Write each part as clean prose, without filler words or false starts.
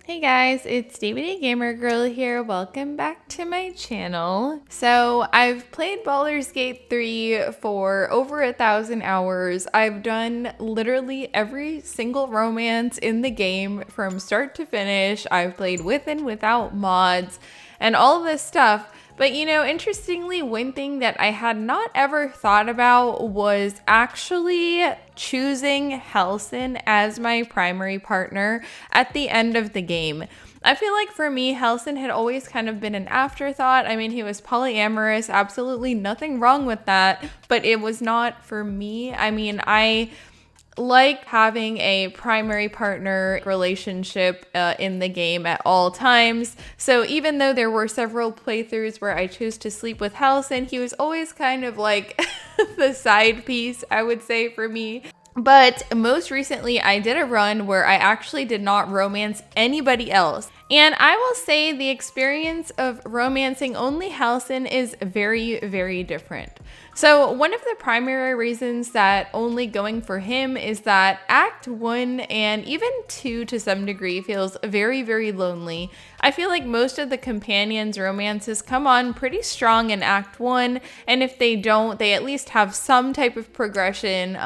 Hey guys, it's DVD Gamer Girl here. Welcome back to my channel. So I've played Baldur's Gate 3 for over 1,000 hours. I've done literally every single romance in the game from start to finish. I've played with and without mods and all of this stuff. But interestingly, one thing that I had not ever thought about was actually choosing Halsin as my primary partner at the end of the game. I feel like for me, Halsin had always kind of been an afterthought. I mean, he was polyamorous, absolutely nothing wrong with that, but it was not for me. I mean, I like having a primary partner relationship in the game at all times. So even though there were several playthroughs where I chose to sleep with Halsin, he was always kind of like the side piece, I would say, for me. But most recently, I did a run where I actually did not romance anybody else. And I will say the experience of romancing only Halsin is very, very different. So one of the primary reasons that only going for him is that Act 1 and even 2 to some degree feels very, very lonely. I feel like most of the companions' romances come on pretty strong in Act 1, and if they don't, they at least have some type of progression,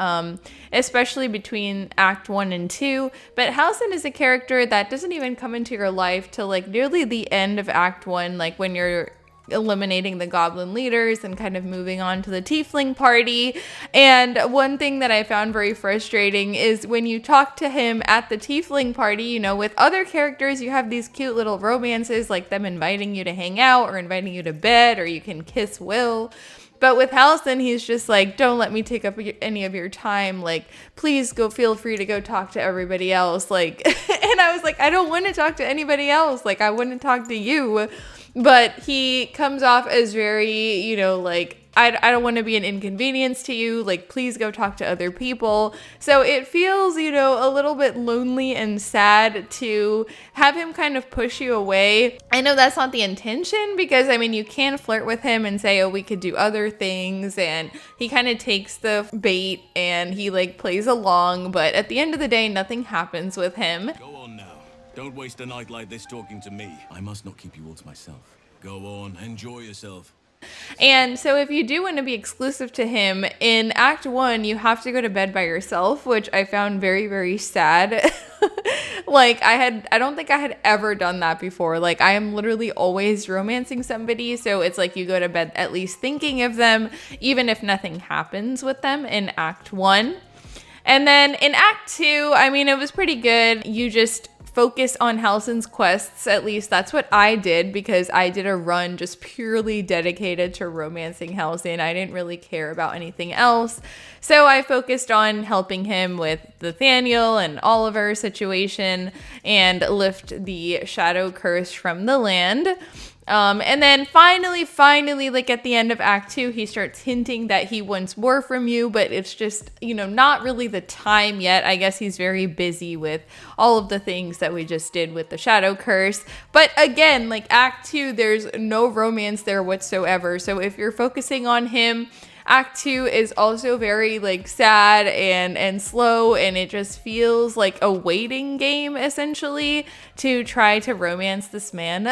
especially between Act 1 and 2. But Halsin is a character that doesn't even come into your life till like nearly the end of Act 1, like when you're eliminating the goblin leaders and kind of moving on to the tiefling party. And one thing that I found very frustrating is when you talk to him at the tiefling party, with other characters, you have these cute little romances, like them inviting you to hang out or inviting you to bed, or you can kiss Will. But with Halsin, he's just like, don't let me take up any of your time. Like, please feel free to go talk to everybody else. Like, and I was like, I don't want to talk to anybody else. Like, I want to talk to you. But he comes off as very, like, I don't want to be an inconvenience to you. Like, please go talk to other people. So it feels, a little bit lonely and sad to have him kind of push you away. I know that's not the intention because, I mean, you can flirt with him and say, oh, we could do other things. And he kind of takes the bait and he like plays along. But at the end of the day, nothing happens with him. Go on now. Don't waste a night like this talking to me. I must not keep you all to myself. Go on, enjoy yourself. And so if you do want to be exclusive to him, in Act 1, you have to go to bed by yourself, which I found very, very sad. Like, I don't think I had ever done that before. Like, I am literally always romancing somebody. So it's like you go to bed at least thinking of them, even if nothing happens with them in Act 1. And then in Act 2, I mean, it was pretty good. You just focus on Halsin's quests. At least that's what I did, because I did a run just purely dedicated to romancing Halsin. I didn't really care about anything else. So I focused on helping him with Nathaniel and Oliver's situation and lift the shadow curse from the land. And then finally, like at the end of Act 2, he starts hinting that he wants more from you, but it's just, not really the time yet. I guess he's very busy with all of the things that we just did with the Shadow Curse. But again, like Act 2, there's no romance there whatsoever. So if you're focusing on him, Act 2 is also very like sad and slow, and it just feels like a waiting game essentially to try to romance this man.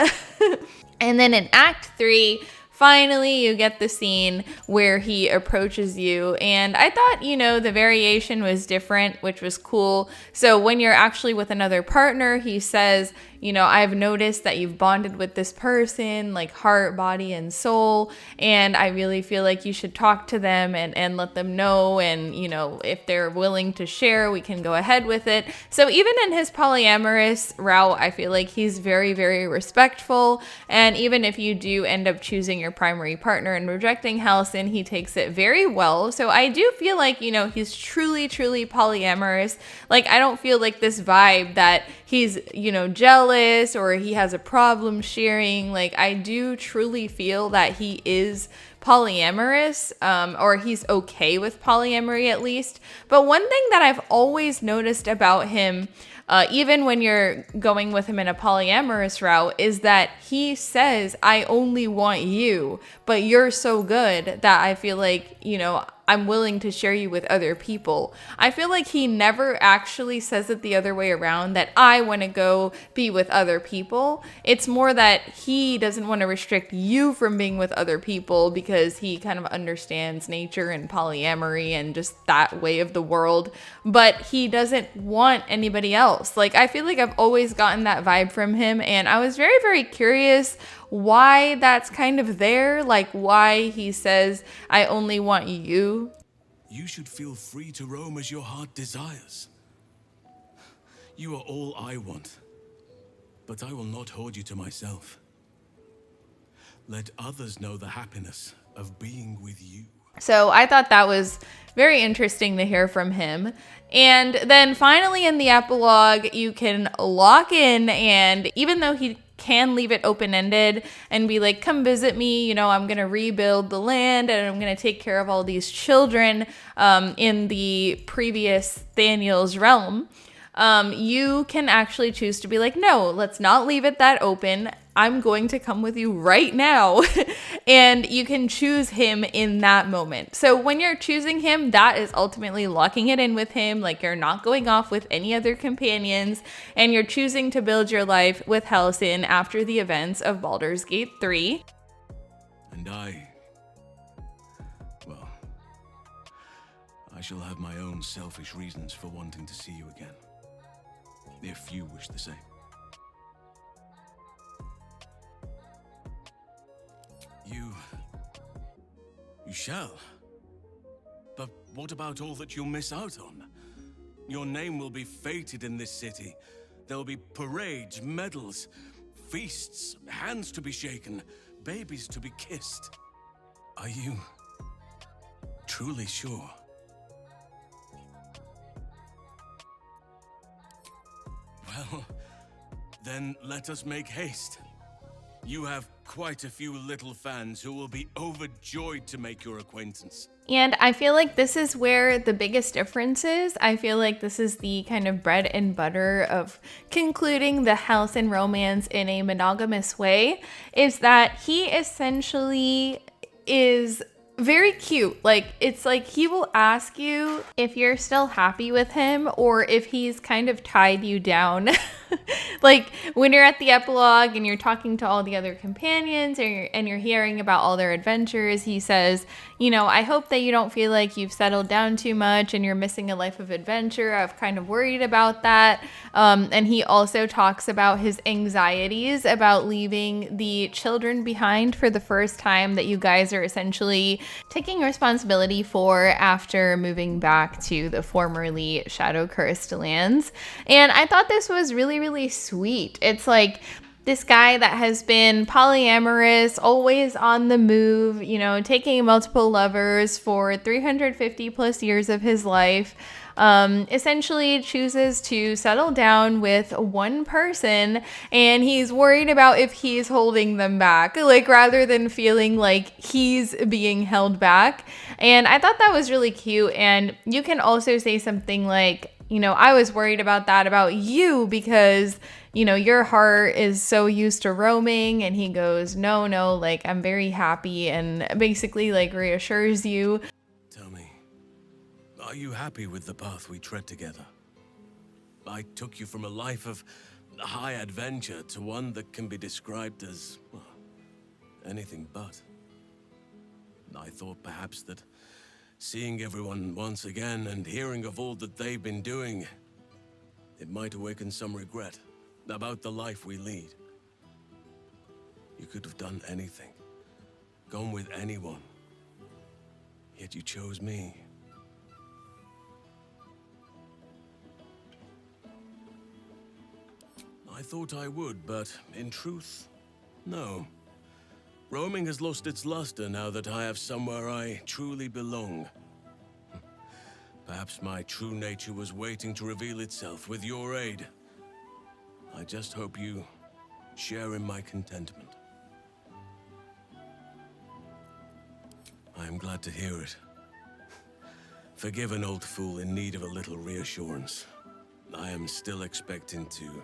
And then in Act 3, finally you get the scene where he approaches you. And I thought, the variation was different, which was cool. So when you're actually with another partner, he says, I've noticed that you've bonded with this person, like heart, body, and soul. And I really feel like you should talk to them and let them know. And, if they're willing to share, we can go ahead with it. So even in his polyamorous route, I feel like he's very, very respectful. And even if you do end up choosing your primary partner and rejecting Halsin, he takes it very well. So I do feel like, he's truly, truly polyamorous. Like, I don't feel like this vibe that he's, jealous or he has a problem sharing. Like, I do truly feel that he is polyamorous, or he's okay with polyamory at least. But one thing that I've always noticed about him, even when you're going with him in a polyamorous route, is that he says, I only want you, but you're so good that I feel like, I'm willing to share you with other people. I feel like he never actually says it the other way around, that I want to go be with other people. It's more that he doesn't want to restrict you from being with other people because he kind of understands nature and polyamory and just that way of the world, but he doesn't want anybody else. Like, I feel like I've always gotten that vibe from him, and I was very, very curious why that's kind of there, like why he says, I only want you. You should feel free to roam as your heart desires. You are all I want, but I will not hoard you to myself. Let others know the happiness of being with you. So I thought that was very interesting to hear from him. And then finally in the epilogue, you can lock in, and even though he can leave it open-ended and be like, come visit me, you know, I'm going to rebuild the land and I'm going to take care of all these children in the previous Thaniel's realm. You can actually choose to be like, no, let's not leave it that open. I'm going to come with you right now. And you can choose him in that moment. So when you're choosing him, that is ultimately locking it in with him. Like, you're not going off with any other companions, and you're choosing to build your life with Halsin after the events of Baldur's Gate 3. And I shall have my own selfish reasons for wanting to see you again, if you wish the same. You shall. But what about all that you'll miss out on? Your name will be fated in this city. There'll be parades, medals, feasts, hands to be shaken, babies to be kissed. Are you truly sure? Well, then let us make haste. You have quite a few little fans who will be overjoyed to make your acquaintance. And I feel like this is where the biggest difference is. I feel like this is the kind of bread and butter of concluding the Halsin romance in a monogamous way, is that he essentially is very cute. Like, it's like he will ask you if you're still happy with him or if he's kind of tied you down. Like, when you're at the epilogue and you're talking to all the other companions and you're hearing about all their adventures, he says, you know, I hope that you don't feel like you've settled down too much and you're missing a life of adventure. I've kind of worried about that. And he also talks about his anxieties about leaving the children behind for the first time that you guys are essentially taking responsibility for after moving back to the formerly shadow-cursed lands. And I thought this was really, really sweet. It's like this guy that has been polyamorous, always on the move, you know, taking multiple lovers for 350 plus years of his life, essentially chooses to settle down with one person, and he's worried about if he's holding them back, like, rather than feeling like he's being held back. And I thought that was really cute. And you can also say something like, you know, I was worried about that about you because, you know, your heart is so used to roaming. And he goes, no, like, I'm very happy, and basically like reassures you. Tell me, are you happy with the path we tread together? I took you from a life of high adventure to one that can be described as, well, anything but. I thought perhaps that seeing everyone once again and hearing of all that they've been doing, it might awaken some regret about the life we lead. You could have done anything, gone with anyone, yet you chose me. I thought I would, but in truth, no. Roaming has lost its luster now that I have somewhere I truly belong. Perhaps my true nature was waiting to reveal itself with your aid. I just hope you share in my contentment. I am glad to hear it. Forgive an old fool in need of a little reassurance. I am still expecting to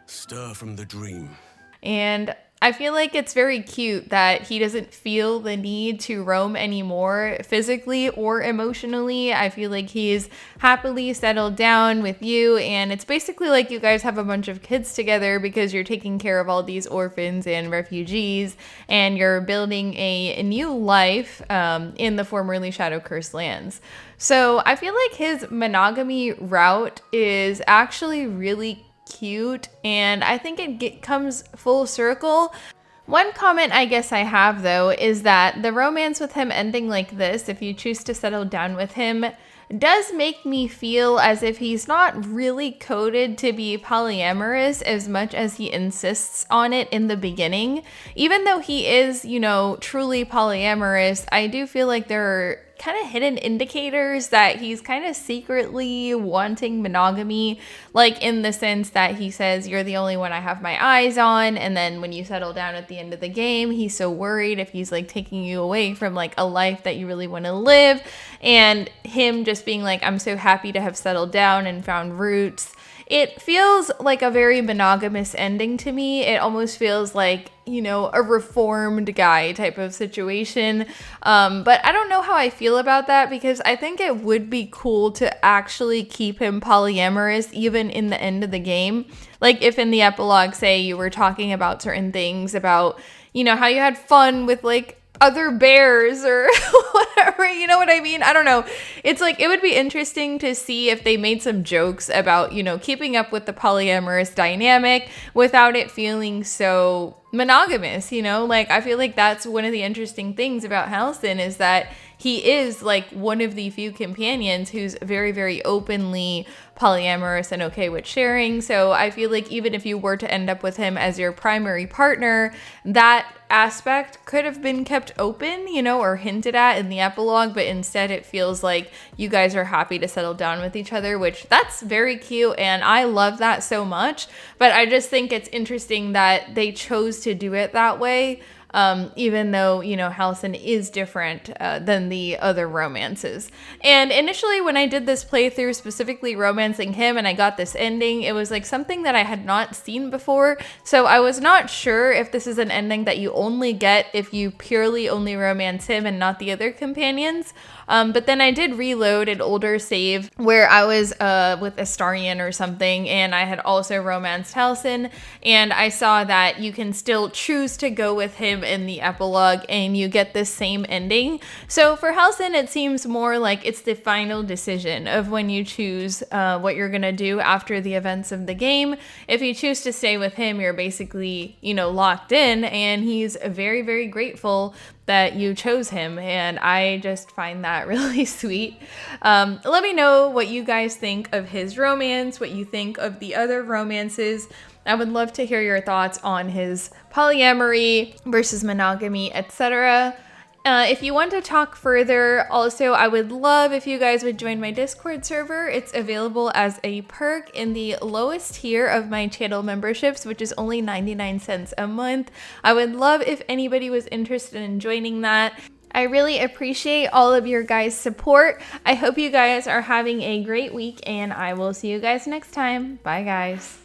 stir from the dream. And I feel like it's very cute that he doesn't feel the need to roam anymore physically or emotionally. I feel like he's happily settled down with you, and it's basically like you guys have a bunch of kids together because you're taking care of all these orphans and refugees, and you're building a new life in the formerly Shadow Cursed lands. So I feel like his monogamy route is actually really cute, and I think it comes full circle. One comment I guess I have though is that the romance with him ending like this, if you choose to settle down with him, does make me feel as if he's not really coded to be polyamorous as much as he insists on it in the beginning. Even though he is, you know, truly polyamorous, I do feel like there are kind of hidden indicators that he's kind of secretly wanting monogamy, like in the sense that he says, "You're the only one I have my eyes on," and then when you settle down at the end of the game, he's so worried if he's like taking you away from like a life that you really want to live, and him just being like, "I'm so happy to have settled down and found roots." It feels like a very monogamous ending to me. It almost feels like, you know, a reformed guy type of situation. But I don't know how I feel about that, because I think it would be cool to actually keep him polyamorous even in the end of the game. Like if in the epilogue, say you were talking about certain things about, you know, how you had fun with like other bears or whatever, you know what I mean? I don't know. It's like, it would be interesting to see if they made some jokes about, you know, keeping up with the polyamorous dynamic without it feeling so monogamous, you know? Like, I feel like that's one of the interesting things about Halsin is that he is like one of the few companions who's very, very openly polyamorous and okay with sharing. So I feel like even if you were to end up with him as your primary partner, that aspect could have been kept open, you know, or hinted at in the epilogue, but instead it feels like you guys are happy to settle down with each other, which that's very cute, and I love that so much. But I just think it's interesting that they chose to do it that way. Even though, you know, Halsin is different than the other romances. And initially when I did this playthrough specifically romancing him and I got this ending, it was like something that I had not seen before. So I was not sure if this is an ending that you only get if you purely only romance him and not the other companions. But then I did reload an older save where I was with Astarion or something, and I had also romanced Halsin, and I saw that you can still choose to go with him in the epilogue and you get this same ending. So for Halsin, it seems more like it's the final decision of when you choose what you're gonna do after the events of the game. If you choose to stay with him, you're basically, you know, locked in, and he's very, very grateful that you chose him, and I just find that really sweet. Let me know what you guys think of his romance, what you think of the other romances. I would love to hear your thoughts on his polyamory versus monogamy, etc. If you want to talk further, also, I would love if you guys would join my Discord server. It's available as a perk in the lowest tier of my channel memberships, which is only 99 cents a month. I would love if anybody was interested in joining that. I really appreciate all of your guys' support. I hope you guys are having a great week, and I will see you guys next time. Bye, guys.